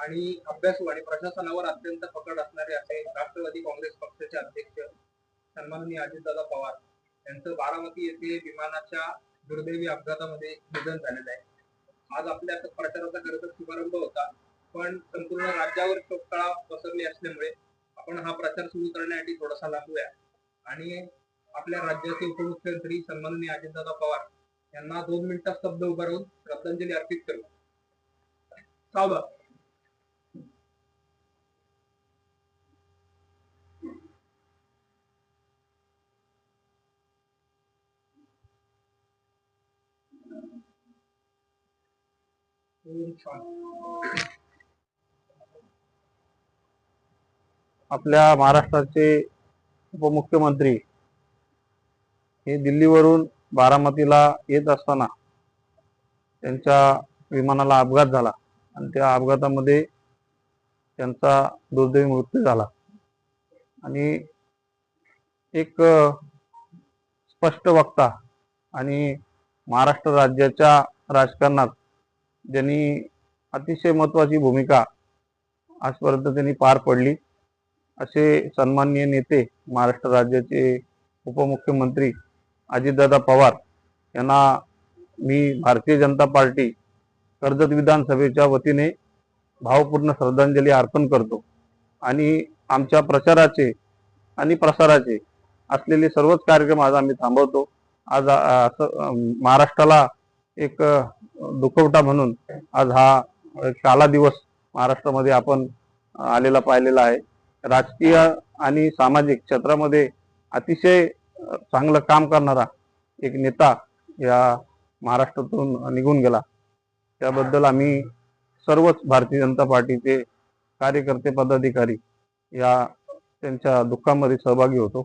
आणि अभ्यासू आणि प्रशासनावर अत्यंत पकड असणारे असे राष्ट्रवादी काँग्रेस पक्षाचे अध्यक्ष सन्माननीय अजितदादा पवार यांचं बारामती येथे विमानाच्या दुर्दैवी अपघातामध्ये निधन झालेलं आहे. आज आपल्या प्रचाराचा खरं तर शुभारंभ होता, पण संपूर्ण राज्यावर शोककळा पसरली असल्यामुळे आपण हा प्रचार सुरू करण्यासाठी थोडासा लांबूया आणि आपल्या राज्याचे उपमुख्यमंत्री सन्माननीय अजितदादा पवार यांना 2 मिनिटात स्तब्ध उभा राहून श्रद्धांजली अर्पित करू. सावधान. आपल्या महाराष्ट्राचे उपमुख्यमंत्री हे दिल्लीवरून बारामतीला येत असताना त्यांच्या विमानाला अपघात झाला आणि त्या अपघातामध्ये त्यांचा दुर्दैवी मृत्यू झाला. आणि एक स्पष्ट वक्ता आणि महाराष्ट्र राज्याच्या राजकारणात ज्यांनी अतिशय महत्त्वाची भूमिका आजपर्यंत त्यांनी पार पडली असे सन्माननीय नेते महाराष्ट्र राज्याचे उपमुख्यमंत्री अजितदादा पवार यांना मी भारतीय जनता पार्टी कर्जत विधानसभेच्या वतीने भावपूर्ण श्रद्धांजली अर्पण करतो. आणि आमच्या प्रचाराचे आणि प्रसाराचे असलेले सर्वच कार्यक्रम आज आम्ही थांबवतो. आज महाराष्ट्राला एक दुखवटा म्हणून आज हा काला दिवस महाराष्ट्रामध्ये आपण आलेला पाहिलेला आहे. राजकीय आणि सामाजिक क्षेत्रामध्ये अतिशय चांगलं काम करणारा एक नेता या महाराष्ट्रातून निघून गेला. त्याबद्दल आम्ही सर्वच भारतीय जनता पार्टीचे कार्यकर्ते पदाधिकारी या त्यांच्या दुःखामध्ये सहभागी होतो.